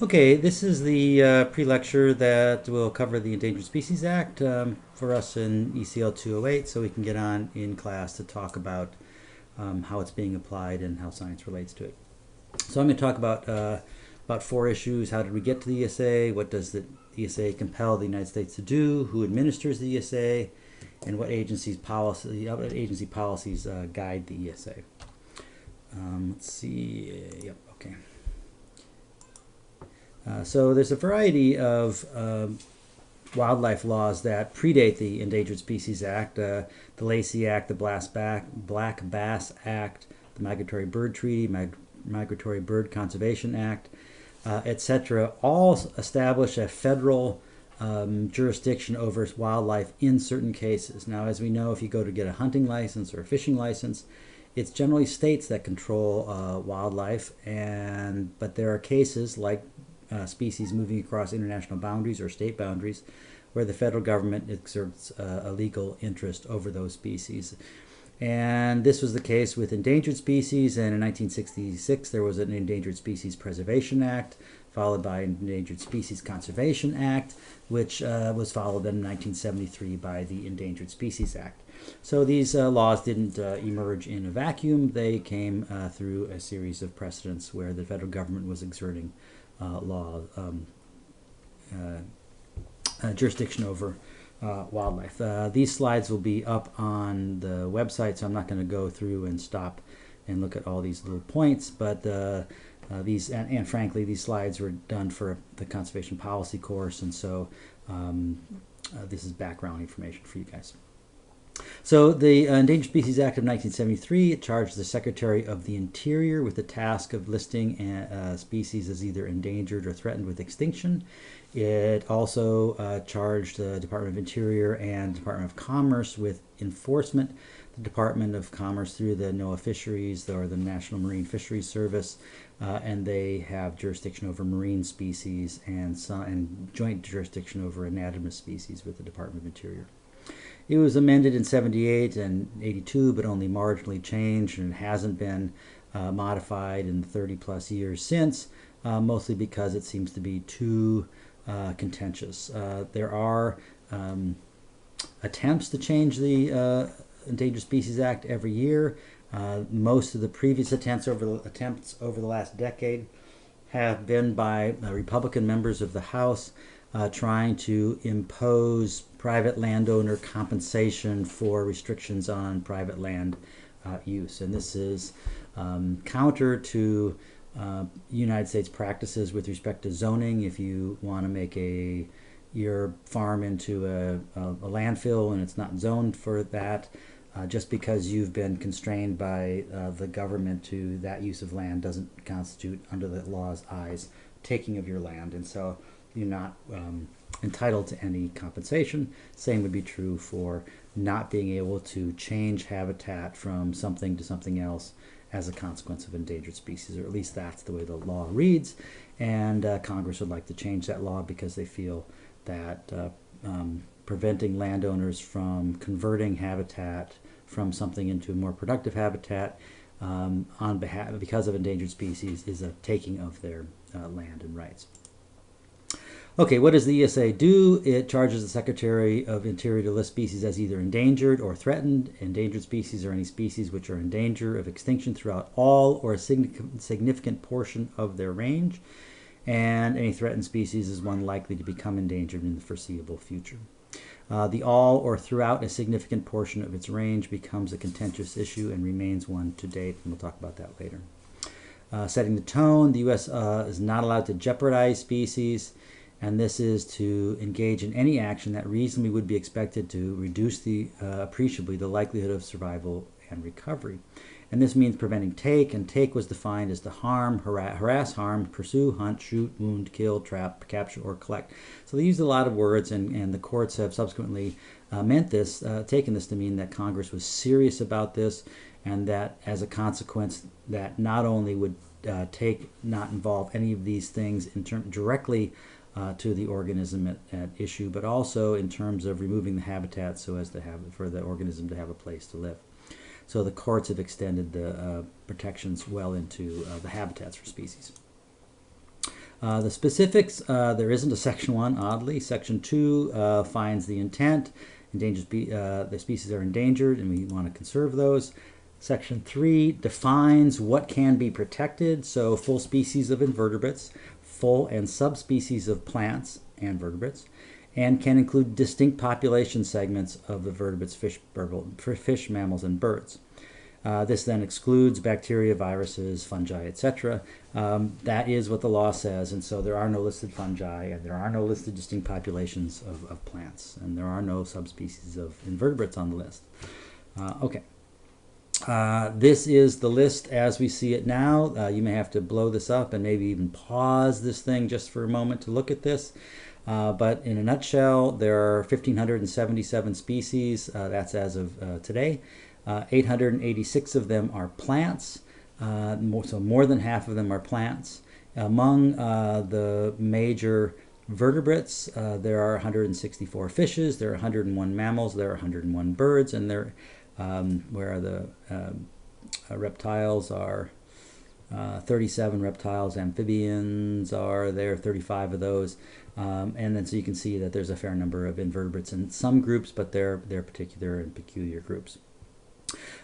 Okay, this is the pre-lecture that will cover the Endangered Species Act for us in ECL 208, so we can get on in class to talk about how it's being applied and how science relates to it. So I'm going to talk about four issues. How did we get to the ESA? What does the ESA compel the United States to do? Who administers the ESA? And what agency policies guide the ESA? Let's see. Yep. Okay. So there's a variety of wildlife laws that predate the Endangered Species Act, the Lacey Act, the Black Bass Act, the Migratory Bird Treaty, Migratory Bird Conservation Act, etc. All establish a federal jurisdiction over wildlife in certain cases. Now, as we know, if you go to get a hunting license or a fishing license, it's generally states that control wildlife, but there are cases like species moving across international boundaries or state boundaries where the federal government exerts a legal interest over those species. And this was the case with endangered species, and in 1966 there was an Endangered Species Preservation Act, followed by an Endangered Species Conservation Act, which was followed in 1973 by the Endangered Species Act. So these laws didn't emerge in a vacuum. They came through a series of precedents where the federal government was exerting jurisdiction over wildlife. These slides will be up on the website, so I'm not going to go through and stop and look at all these little points, but and frankly, these slides were done for the conservation policy course, and so this is background information for you guys. So the Endangered Species Act of 1973, it charged the Secretary of the Interior with the task of listing species as either endangered or threatened with extinction. It also charged the Department of Interior and Department of Commerce with enforcement. The Department of Commerce through the NOAA Fisheries or the National Marine Fisheries Service, and they have jurisdiction over marine species and joint jurisdiction over anadromous species with the Department of Interior. It was amended in 78 and 82, but only marginally changed, and it hasn't been modified in 30 plus years since, mostly because it seems to be too contentious. There are attempts to change the Endangered Species Act every year. Most of the previous attempts over the last decade have been by Republican members of the House trying to impose private landowner compensation for restrictions on private land use. And this is counter to United States practices with respect to zoning. If you want to make your farm into a landfill and it's not zoned for that, just because you've been constrained by the government to that use of land doesn't constitute, under the law's eyes, taking of your land. And so you're not entitled to any compensation. Same would be true for not being able to change habitat from something to something else as a consequence of endangered species, or at least that's the way the law reads. And Congress would like to change that law because they feel that preventing landowners from converting habitat from something into a more productive habitat because of endangered species is a taking of their land and rights. Okay, what does the ESA do? It charges the Secretary of Interior to list species as either endangered or threatened. Endangered species are any species which are in danger of extinction throughout all or a significant portion of their range. And any threatened species is one likely to become endangered in the foreseeable future. The all or throughout a significant portion of its range becomes a contentious issue and remains one to date, and we'll talk about that later. Setting the tone, the U.S. Is not allowed to jeopardize species, and this is to engage in any action that reasonably would be expected to reduce appreciably the likelihood of survival and recovery. And this means preventing take, and take was defined as to harm, harass, harm, pursue, hunt, shoot, wound, kill, trap, capture, or collect. So they used a lot of words, and the courts have subsequently taken this to mean that Congress was serious about this, and that as a consequence that not only would take not involve any of these things directly to the organism at issue, but also in terms of removing the habitat so as to for the organism to have a place to live. So the courts have extended the protections well into the habitats for species. The specifics, there isn't a Section 1, oddly. Section 2 finds the intent. The species are endangered, and we want to conserve those. Section 3 defines what can be protected, so full species of invertebrates, full and subspecies of plants and vertebrates, and can include distinct population segments of the vertebrates, fish, mammals, and birds. This then excludes bacteria, viruses, fungi, etc. That is what the law says, and so there are no listed fungi, and there are no listed distinct populations of plants, and there are no subspecies of invertebrates on the list. Okay. This is the list as we see it now. You may have to blow this up and maybe even pause this thing just for a moment to look at this. But in a nutshell, there are 1,577 species. That's as of today. 886 of them are plants. So more than half of them are plants. Among the major vertebrates, there are 164 fishes, there are 101 mammals, there are 101 birds, and there where the reptiles are 37 reptiles, amphibians are there, 35 of those, and then so you can see that there's a fair number of invertebrates in some groups, but they're particular and peculiar groups.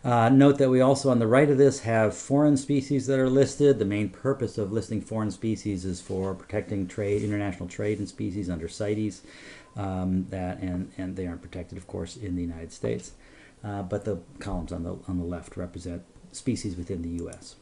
Note that we also on the right of this have foreign species that are listed. The main purpose of listing foreign species is for protecting trade, international trade in species under CITES, and they aren't protected, of course, in the United States. But the columns on the left represent species within the U.S.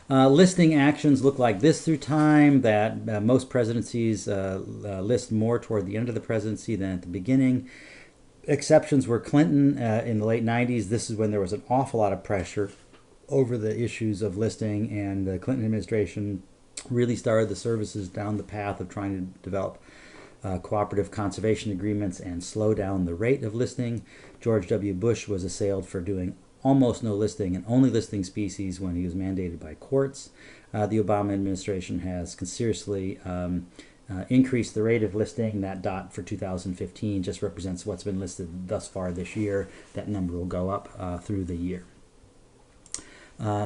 Listing actions look like this through time, that most presidencies list more toward the end of the presidency than at the beginning. Exceptions were Clinton in the late 90s. This is when there was an awful lot of pressure over the issues of listing, and the Clinton administration really started the services down the path of trying to develop cooperative conservation agreements and slow down the rate of listing. George W. Bush was assailed for doing almost no listing and only listing species when he was mandated by courts. The Obama administration has seriously increased the rate of listing. That dot for 2015 just represents what's been listed thus far this year. That number will go up through the year.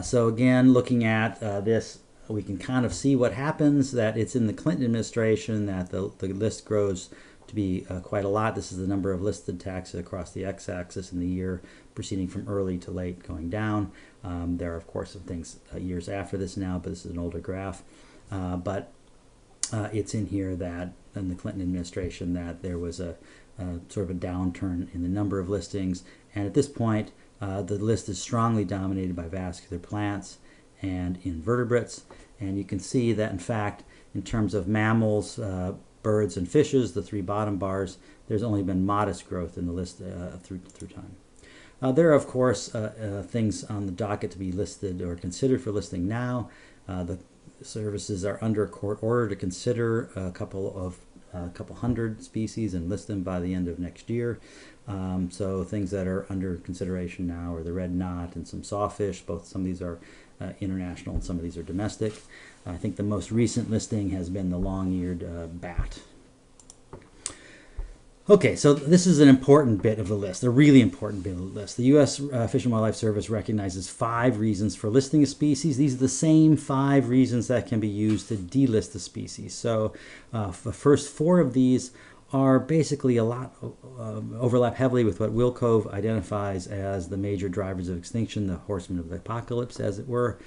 So again, looking at this, we can kind of see what happens, that it's in the Clinton administration that the list grows to be quite a lot. This is the number of listed taxes across the x-axis in the year proceeding from early to late going down. There are, of course, some things years after this now, but this is an older graph. But it's in here that in the Clinton administration that there was a sort of a downturn in the number of listings. And at this point, the list is strongly dominated by vascular plants and invertebrates. And you can see that, in fact, in terms of mammals, birds, and fishes, the three bottom bars, there's only been modest growth in the list through time. There are, of course, things on the docket to be listed or considered for listing now. The services are under court order to consider a couple hundred species and list them by the end of next year. So things that are under consideration now are the red knot and some sawfish. Some of these are international and some of these are domestic. I think the most recent listing has been the long-eared bat. Okay, so this is an important bit of the list, a really important bit of the list. The U.S. Fish and Wildlife Service recognizes 5 reasons for listing a species. These are the same 5 reasons that can be used to delist a species. So the first 4 of these are basically a lot overlap heavily with what Will Cove identifies as the major drivers of extinction, the horsemen of the apocalypse, as it were.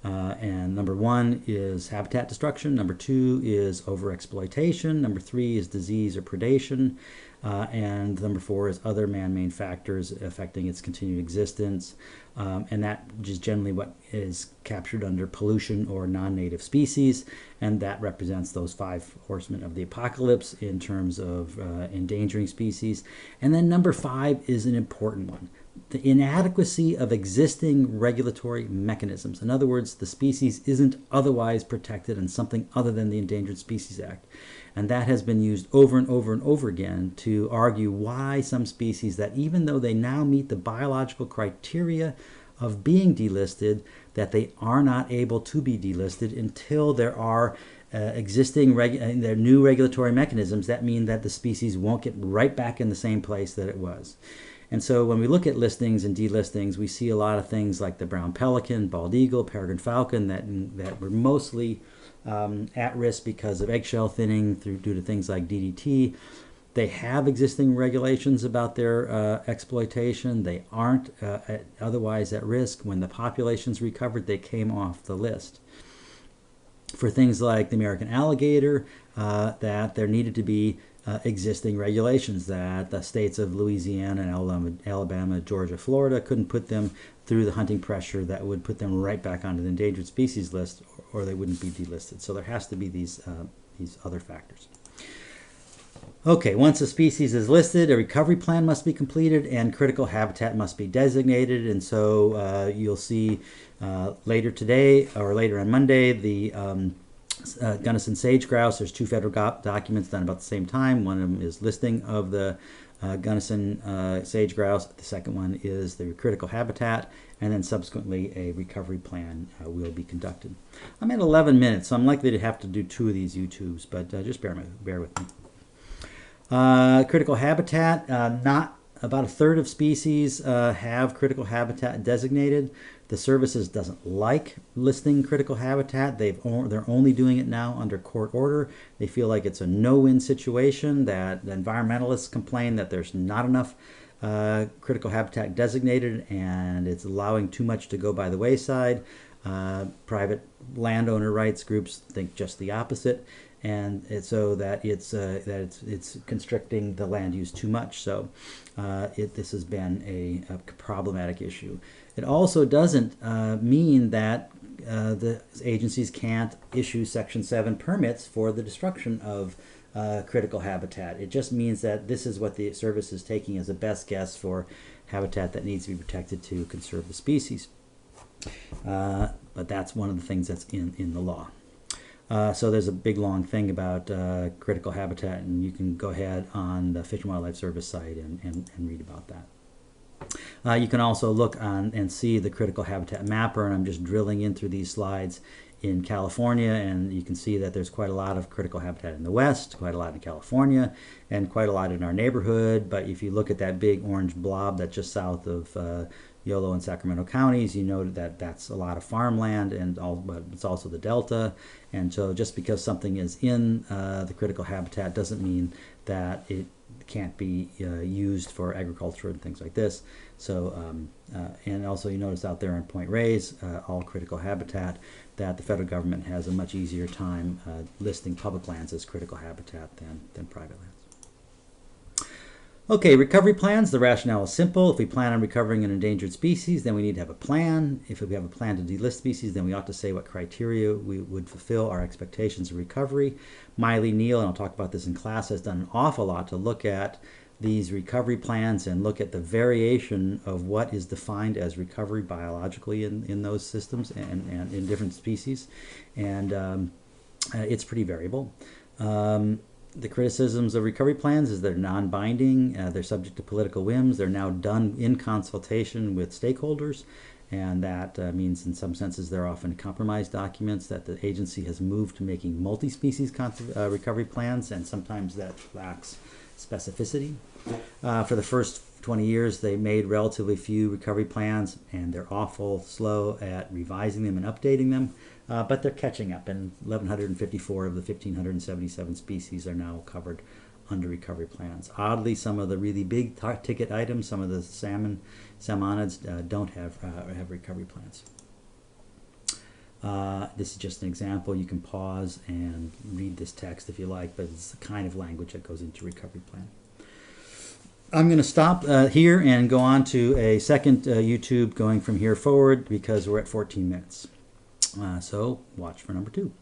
And number 1 is habitat destruction. Number 2 is overexploitation. Number 3 is disease or predation. And number 4 is other man-made factors affecting its continued existence. And that is generally what is captured under pollution or non-native species. And that represents those 5 horsemen of the apocalypse in terms of endangering species. And then number 5 is an important one. The inadequacy of existing regulatory mechanisms. In other words, the species isn't otherwise protected in something other than the Endangered Species Act. And that has been used over and over and over again to argue why some species that, even though they now meet the biological criteria of being delisted, that they are not able to be delisted until there are there new regulatory mechanisms that mean that the species won't get right back in the same place that it was. And so when we look at listings and delistings, we see a lot of things like the brown pelican, bald eagle, peregrine falcon that were mostly at risk because of eggshell thinning due to things like DDT. They have existing regulations about their exploitation. They aren't otherwise at risk. When the populations recovered, they came off the list. For things like the American alligator, that there needed to be existing regulations that the states of Louisiana and Alabama, Georgia, Florida couldn't put them through the hunting pressure that would put them right back onto the endangered species list, or they wouldn't be delisted. So there has to be these other factors. Okay, once a species is listed, a recovery plan must be completed and critical habitat must be designated. And so you'll see later today or later on Monday, the Gunnison sage grouse. There's two federal documents done about the same time. One of them is listing of the Gunnison sage grouse. The second one is the critical habitat, and then subsequently a recovery plan will be conducted. I'm at 11 minutes, so I'm likely to have to do 2 of these YouTubes, but just bear with me. Critical habitat, not about a third of species have critical habitat designated. The services doesn't like listing critical habitat. They're only doing it now under court order. They feel like it's a no-win situation, that the environmentalists complain that there's not enough critical habitat designated and it's allowing too much to go by the wayside. Private landowner rights groups think just the opposite, and so that it's constricting the land use too much. So this has been a problematic issue. It also doesn't mean that the agencies can't issue Section 7 permits for the destruction of critical habitat. It just means that this is what the service is taking as a best guess for habitat that needs to be protected to conserve the species. But that's one of the things that's in the law. So there's a big long thing about critical habitat, and you can go ahead on the Fish and Wildlife Service site and read about that. You can also look on and see the critical habitat mapper, and I'm just drilling in through these slides in California, and you can see that there's quite a lot of critical habitat in the West, quite a lot in California, and quite a lot in our neighborhood. But if you look at that big orange blob that's just south of Yolo and Sacramento counties, you know that that's a lot of farmland, but it's also the Delta. And so just because something is in the critical habitat doesn't mean that it can't be used for agriculture and things like this. So, and also you notice out there in Point Reyes, all critical habitat, that the federal government has a much easier time listing public lands as critical habitat than private lands. Okay, recovery plans. The rationale is simple. If we plan on recovering an endangered species, then we need to have a plan. If we have a plan to delist species, then we ought to say what criteria we would fulfill our expectations of recovery. Miley Neal, and I'll talk about this in class, has done an awful lot to look at these recovery plans and look at the variation of what is defined as recovery biologically in those systems and in different species. And it's pretty variable. The criticisms of recovery plans is they're non-binding, they're subject to political whims, they're now done in consultation with stakeholders, and that means in some senses they're often compromise documents, that the agency has moved to making multi-species recovery plans, and sometimes that lacks specificity. For the first 20 years they made relatively few recovery plans, and they're awful slow at revising them and updating them. But they're catching up, and 1,154 of the 1,577 species are now covered under recovery plans. Oddly, some of the really big ticket items, some of the salmonids, don't have recovery plans. This is just an example. You can pause and read this text if you like, but it's the kind of language that goes into recovery plan. I'm going to stop here and go on to a second YouTube going from here forward, because we're at 14 minutes. So watch for number 2.